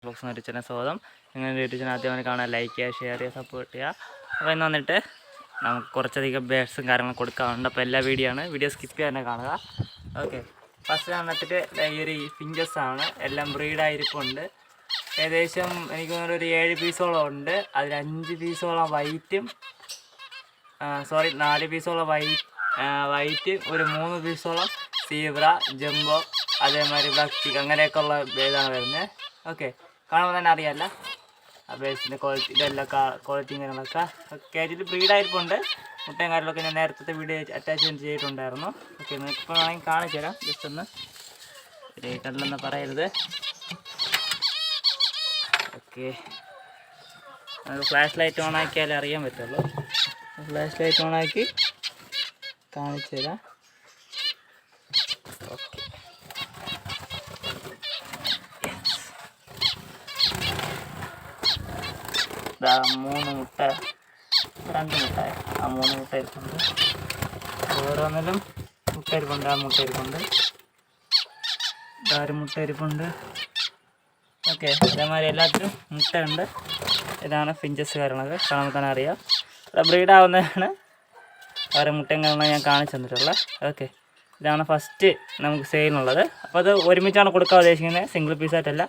Box എന്ന് വെച്ചാൽ സ്വാഗതം. നിങ്ങൾ യൂട്യൂബ് ചാനൽ ആദ്യമായി കാണാൻ ലൈക്ക് ചെയ്യുക, ഷെയർ ചെയ്യുക, സപ്പോർട്ട് ചെയ്യുക. അപ്പോൾ ഇന്ന് വന്നിട്ട് നമുക്ക് കുറച്ചധികം ബേഡ്സും കാര്യങ്ങളും കൊടുക്കാറുണ്ട്. അപ്പോൾ എല്ലാ വീഡിയോ സ്കിപ്പ് ചെയ്യാൻ തന്നെ കാണുക. ഓക്കെ, ഫസ്റ്റ് വന്നിട്ട് ഈ ഒരു ഫിഞ്ചസ് ആണ്. എല്ലാം ബ്രീഡായിരിപ്പുണ്ട്. ഏകദേശം എനിക്ക് തോന്നുന്നു ഒരു 7 പീസോളം ഉണ്ട്. അതിൽ 5 പീസോളം വൈറ്റും 4 പീസോളം വൈറ്റ്, ഒരു 3 പീസോളം സീബ്ര, ജംബോ, അതേമാതിരി ബ്ലാക്ക് ചിക്ക്, അങ്ങനെയൊക്കെ ഉള്ള ബേഡാണ് വരുന്നത്. ഓക്കെ, കാണുമ്പോൾ തന്നെ അറിയാമല്ല ആ ബേഡ്സിൻ്റെ ക്വാളിറ്റി, ഇതെല്ലാം ക്വാളിറ്റിയും കാര്യങ്ങളൊക്കെ. കേജിൽ ബ്രീഡായിരിപ്പുണ്ട്. മുട്ടയും കാര്യങ്ങളൊക്കെ ഞാൻ നേരത്തെ വീഡിയോ അറ്റാച്ച്മെൻറ്റ് ചെയ്തിട്ടുണ്ടായിരുന്നു. ഓക്കെ, നിങ്ങൾക്ക് ഇപ്പോൾ വേണമെങ്കിൽ കാണിച്ചു തരാം. ജസ്റ്റ് ഒന്ന് കണ്ടില്ലെന്ന് പറയരുത്. ഓക്കെ, നമുക്ക് ഫ്ലാഷ് ലൈറ്റ് ഓൺ ആക്കിയാലേ അറിയാൻ പറ്റുള്ളൂ. ഫ്ലാഷ് ലൈറ്റ് ഓൺ ആക്കി കാണിച്ചു തരാം. ഓക്കെ, ഇതാ 3 മുട്ട, 2 മുട്ട, ആ 3 മുട്ട ഇരിപ്പുണ്ട്. ഓരോന്നിലും മുട്ട ഇരിപ്പുണ്ട്. ആ മുട്ട ഇരിപ്പുണ്ട്, ഒരു മുട്ട ഇരിപ്പുണ്ട്. ഓക്കെ, അതേമാതിരി എല്ലാത്തിലും മുട്ടയുണ്ട്. ഇതാണ് ഫിഞ്ചസ് കാര്യങ്ങളൊക്കെ കാണുമ്പോൾ തന്നെ അറിയാം. ബ്രീഡാവുന്നതാണ്. അവരെ മുട്ടയും കാര്യങ്ങളും ഞാൻ കാണിച്ചു തന്നിട്ടുള്ളത്. ഓക്കെ, ഇതാണ് ഫസ്റ്റ് നമുക്ക് സെയിലുള്ളത്. അപ്പോൾ അത് ഒരുമിച്ചാണ് കൊടുക്കാൻ ഉദ്ദേശിക്കുന്നത്, സിംഗിൾ പീസായിട്ടല്ല.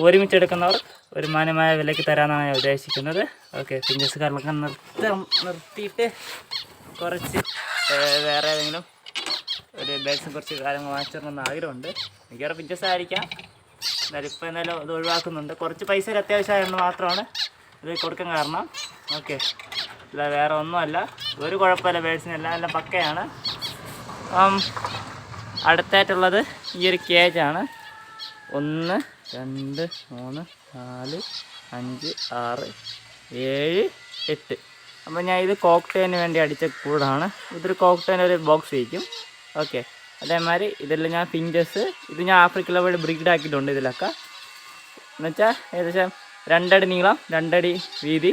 ഒരുമിച്ച് എടുക്കുന്നവർ ഒരു മാന്യമായ വിലയ്ക്ക് തരാമെന്നാണ് ഞാൻ ഉദ്ദേശിക്കുന്നത്. ഓക്കെ, ഫിഞ്ചസ് കാര്യങ്ങളൊക്കെ നിർത്തിയിട്ട് കുറച്ച് വേറെ ഏതെങ്കിലും ഒരു ബേഡ്സും കുറച്ച് കാര്യങ്ങൾ വാങ്ങിച്ചിടണമെന്ന് ആഗ്രഹമുണ്ട്. മിക്കവാറും ഫിഞ്ചസ് ആയിരിക്കാം. എന്നാലും ഇപ്പോൾ എന്തായാലും ഇത് ഒഴിവാക്കുന്നുണ്ട്. കുറച്ച് പൈസ അത്യാവശ്യമായതുകൊണ്ട് മാത്രമാണ് ഇത് കൊടുക്കാൻ കാരണം. ഓക്കെ, ഇല്ല വേറെ ഒന്നുമല്ല, ഒരു കുഴപ്പമില്ല. ബേഡ്സിനെല്ലാം എല്ലാം പക്കയാണ്. അടുത്തായിട്ടുള്ളത് ഈ ഒരു കേജാണ്. 1 2 3 4 5 6 7 8. അപ്പോൾ ഞാൻ ഇത് കോക്ടെയിലിന് വേണ്ടി അടിച്ച കൂടാണ്. ഇതൊരു കോക്ടെയിലിന് ഒരു ബോക്സ് വയ്ക്കും. ഓക്കെ, അതേമാതിരി ഇതെല്ലാം ഞാൻ ഫിഞ്ചസ്, ഇത് ഞാൻ ആഫ്രിക്കൻ ലവേർഡ് ബ്രീഡ് ആക്കിയിട്ടുണ്ട്. ഇതിലൊക്കെ എന്നുവെച്ചാൽ ഏകദേശം 2 അടി നീളം, 2 അടി വീതി,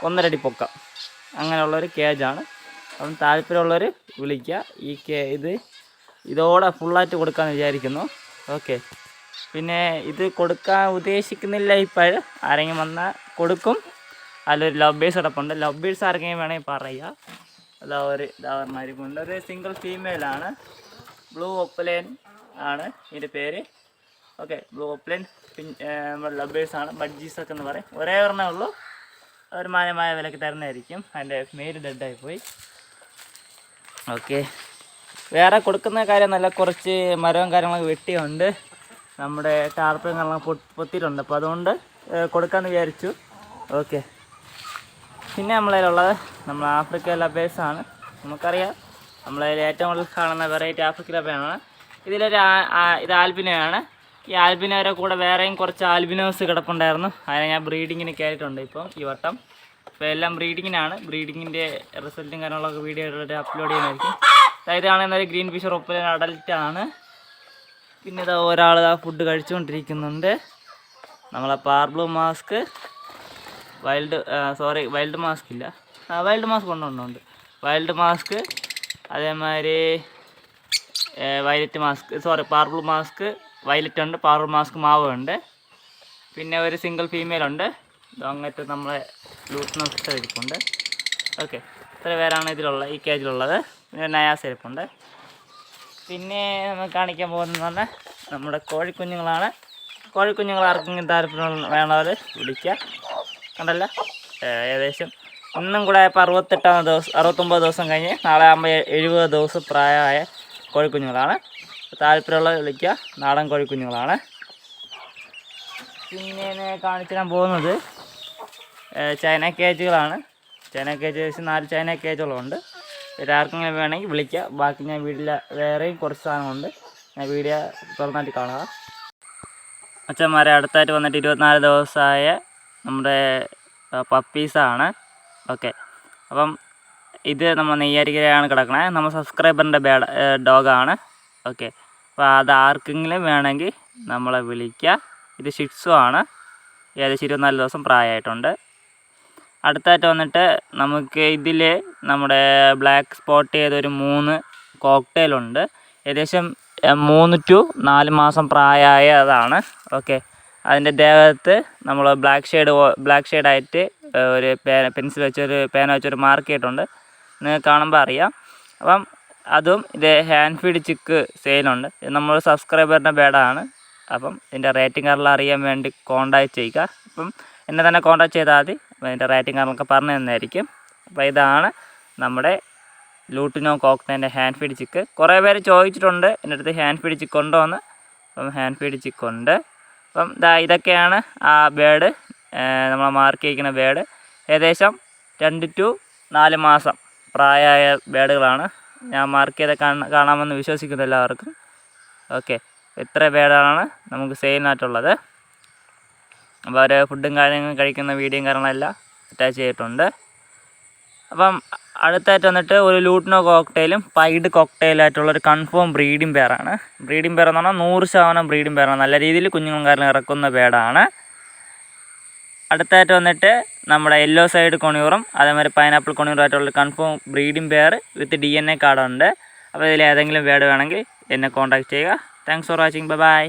1.5 അടി പൊക്കം, അങ്ങനെയുള്ളൊരു കേജാണ്. അപ്പം താല്പര്യമുള്ളവർ വിളിക്കുക. ഇതോടെ ഫുള്ളായിട്ട് കൊടുക്കാമെന്ന് വിചാരിക്കുന്നു. ഓക്കെ, പിന്നെ ഇത് കൊടുക്കാൻ ഉദ്ദേശിക്കുന്നില്ല. ഇപ്പോഴും ആരെങ്കിലും വന്നാൽ കൊടുക്കും. അതിലൊരു ലവ് ബേഴ്സ് കിടപ്പുണ്ട്. ലവ് ബേഴ്സ് ആർക്കെങ്കിലും വേണമെങ്കിൽ പറയുക. ഇതാവന്മാരിപ്പുണ്ട്. ഒരു സിംഗിൾ ഫീമെയിലാണ്. ബ്ലൂ ഒപ്പലൈൻ ആണ് ഇതിൻ്റെ പേര്. Okay, blue opaline love birds ആണ്. ബഡ്ജീസൊക്കെ എന്ന് പറയും. ഒരേ ഒരെണ്ണേ ഉള്ളൂ. ഒരു മാന്യമായ വിലയ്ക്ക് തരുന്നതായിരിക്കും. അതിൻ്റെ മെയിൽ ഡെഡായിപ്പോയി. ഓക്കെ, വേറെ കൊടുക്കുന്ന കാര്യം നല്ല കുറച്ച് മരവും കാര്യങ്ങളൊക്കെ വെട്ടിയുണ്ട്. നമ്മുടെ ടാർപ്പും കാര്യങ്ങളൊക്കെ പൊത്തിയിട്ടുണ്ട്. അപ്പോൾ അതുകൊണ്ട് കൊടുക്കാമെന്ന് വിചാരിച്ചു. ഓക്കെ, പിന്നെ നമ്മളതിലുള്ളത് നമ്മൾ ആഫ്രിക്കൻ ലബേഴ്സാണ്. നമുക്കറിയാം നമ്മളതിൽ ഏറ്റവും കൂടുതൽ കാണുന്ന വെറൈറ്റി ആഫ്രിക്കൻ ലബയാണ്. ഇത് ആൽബിനോയാണ്. ഈ ആൽബിനോയുടെ കൂടെ വേറെയും കുറച്ച് ആൽബിനോസ് കിടപ്പുണ്ടായിരുന്നു. അതിനെ ഞാൻ ബ്രീഡിങ്ങിന് കയറിയിട്ടുണ്ട് ഇപ്പോൾ ഈ വട്ടം. ഇപ്പോൾ എല്ലാം ബ്രീഡിങ്ങിനാണ്. ബ്രീഡിങ്ങിൻ്റെ റിസൾട്ടും കാര്യങ്ങളൊക്കെ വീഡിയോ അപ്ലോഡ് ചെയ്യുന്നതായിരിക്കും. ഇതാണെന്നൊരു ഗ്രീൻ ഫിഷർ ഒപ്പലൈൻ അഡൽറ്റാണ്. പിന്നെ ഇതാ ഒരാൾ ഫുഡ് കഴിച്ചുകൊണ്ടിരിക്കുന്നുണ്ട്. നമ്മളെ പാർബ്ലൂ മാസ്ക്, വൈൽഡ് മാസ്ക് ഇല്ല, വൈൽഡ് മാസ്ക് കൊണ്ടുണ്ട്. വൈൽഡ് മാസ്ക്, അതേമാതിരി പാർബ്ലൂ മാസ്ക് വയലറ്റ് ഉണ്ട്, പാർബ്ലൂ മാസ്ക് മാവ് ഉണ്ട്. പിന്നെ ഒരു സിംഗിൾ ഫീമെയിൽ ഉണ്ട്. അങ്ങനത്തെ നമ്മളെ ലൂട്ടിന് സിസ്റ്റർ ഇരിപ്പുണ്ട്. ഓക്കെ, ഇത്ര പേരാണ് ഈ കേജിലുള്ളത്. പിന്നെ നയാസ് ഇരിപ്പുണ്ട്. പിന്നെ നമ്മൾ കാണിക്കാൻ പോകുന്നതെന്ന് പറഞ്ഞാൽ നമ്മുടെ കോഴിക്കുഞ്ഞുങ്ങളാണ്. കോഴിക്കുഞ്ഞുങ്ങൾ ആർക്കെങ്കിലും താല്പര്യം വേണവർ വിളിക്കുക. കണ്ടല്ല, ഏകദേശം ഇന്നും കൂടെ ഇപ്പോൾ 69 ദിവസം കഴിഞ്ഞ് നാളെ ആകുമ്പോൾ 70 ദിവസം പ്രായമായ കോഴിക്കുഞ്ഞുങ്ങളാണ്. താല്പര്യമുള്ളത് വിളിക്കുക. നാടൻ കോഴിക്കുഞ്ഞുങ്ങളാണ്. പിന്നെ കാണിച്ചു തരാൻ പോകുന്നത് ചൈന കേജുകളാണ്. ചൈന കേജ് 4 ചൈന കേജുകളുണ്ട്. ഇതാർക്കെങ്കിലും വേണമെങ്കിൽ വിളിക്കുക. ബാക്കി ഞാൻ വീട്ടിൽ വേറെയും കുറച്ച് സാധനങ്ങളുണ്ട്. ഞാൻ വീഡിയോ തുറന്നിട്ട് കാണുക. അച്ഛന്മാരെ അടുത്തായിട്ട് വന്നിട്ട് 24 ദിവസമായ നമ്മുടെ പപ്പീസാണ്. ഓക്കെ, അപ്പം ഇത് നമ്മൾ നെയ്യാരിക്കരയാണ് കിടക്കണത്. നമ്മൾ സബ്സ്ക്രൈബറിൻ്റെ ഡോഗാണ്. ഓക്കെ, അപ്പോൾ അത് ആർക്കെങ്കിലും വേണമെങ്കിൽ നമ്മളെ വിളിക്കുക. ഇത് ഷിറ്റ്സു ആണ്. ഏകദേശം 24 ദിവസം പ്രായമായിട്ടുണ്ട്. അടുത്തായിട്ട് വന്നിട്ട് നമുക്ക് ഇതിൽ നമ്മുടെ ബ്ലാക്ക് സ്പോട്ട് ചെയ്തൊരു 3 കോക്ടെയിലുണ്ട്. ഏകദേശം 3 to 4 മാസം പ്രായമായ അതാണ്. ഓക്കെ, അതിൻ്റെ ദേഹത്ത് നമ്മൾ ബ്ലാക്ക് ഷെയ്ഡായിട്ട് ഒരു പെൻസിൽ വെച്ചൊരു പേന വെച്ചൊരു മാർക്ക് ചെയ്തിട്ടുണ്ട്. നിങ്ങൾക്ക് കാണുമ്പോൾ അറിയാം. അപ്പം അതും ഇത് ഹാൻഡ് ഫീഡ് ചിക്ക് സെയിലുണ്ട്. ഇത് നമ്മൾ സബ്സ്ക്രൈബറിൻ്റെ ബേഡാണ്. അപ്പം ഇതിൻ്റെ റേറ്റിംഗ് കാർഡിൽ അറിയാൻ വേണ്ടി കോൺടാക്റ്റ് ചെയ്യുക. അപ്പം എന്നെ തന്നെ കോൺടാക്റ്റ് ചെയ്താൽ മതി. അപ്പോൾ ഇതിൻ്റെ റേറ്റിംഗ് കാർഡിലൊക്കെ പറഞ്ഞു തന്നതായിരിക്കും. അപ്പോൾ ഇതാണ് നമ്മുടെ ലൂട്ടിനോ കോക്ടെയിലിൻ്റെ ഹാൻഡ് ഫീഡ് ചിക്ക്. കുറേ പേര് ചോദിച്ചിട്ടുണ്ട് എൻ്റെ അടുത്ത് ഹാൻഡ് ഫീഡ് ചിക്ക് ഉണ്ടോ എന്ന്. അപ്പം ഹാൻഡ് ഫീഡ് ചിക്ക് ഉണ്ട്. അപ്പം ഇതൊക്കെയാണ് ആ ബേഡ്, നമ്മൾ മാർക്ക് ചെയ്യിക്കുന്ന ബേഡ്. ഏകദേശം 2 to 4 മാസം പ്രായമായ ബേഡുകളാണ്. ഞാൻ മാർക്ക് ചെയ്ത് കാണാമെന്ന് വിശ്വസിക്കുന്നു എല്ലാവർക്കും. ഓക്കെ, ഇത്ര ബേഡാണ് നമുക്ക് സെയിലിനായിട്ടുള്ളത്. അപ്പോൾ അവർ ഫുഡും കാര്യങ്ങളും കഴിക്കുന്ന വീഡിയോയും കാര്യങ്ങളെല്ലാം അറ്റാച്ച് ചെയ്തിട്ടുണ്ട്. അപ്പം അടുത്തായിട്ട് വന്നിട്ട് ഒരു ലൂട്ടിനോ കോക്ടെയിലും പൈഡ് കോക്ടെയിലായിട്ടുള്ളൊരു കൺഫേം ബ്രീഡിംഗ് പെയറാണ്. ബ്രീഡിംഗ് പെയർ എന്ന് പറഞ്ഞാൽ 100% ബ്രീഡിംഗ് പെയറാണ്. നല്ല രീതിയിൽ കുഞ്ഞുങ്ങളും കാര്യങ്ങളും ഇറക്കുന്ന ബേഡാണ്. അടുത്തായിട്ട് വന്നിട്ട് നമ്മുടെ യെല്ലോ സൈഡ് കൊണിയൂറും അതേമാതിരി പൈനാപ്പിൾ കൊണിയൂറുമായിട്ടുള്ള confirm breeding pair with DNA കാർഡുണ്ട്. അപ്പോൾ ഇതിൽ ഏതെങ്കിലും ബേഡ് വേണമെങ്കിൽ എന്നെ കോൺടാക്റ്റ് ചെയ്യുക. Thanks for watching. ബൈ.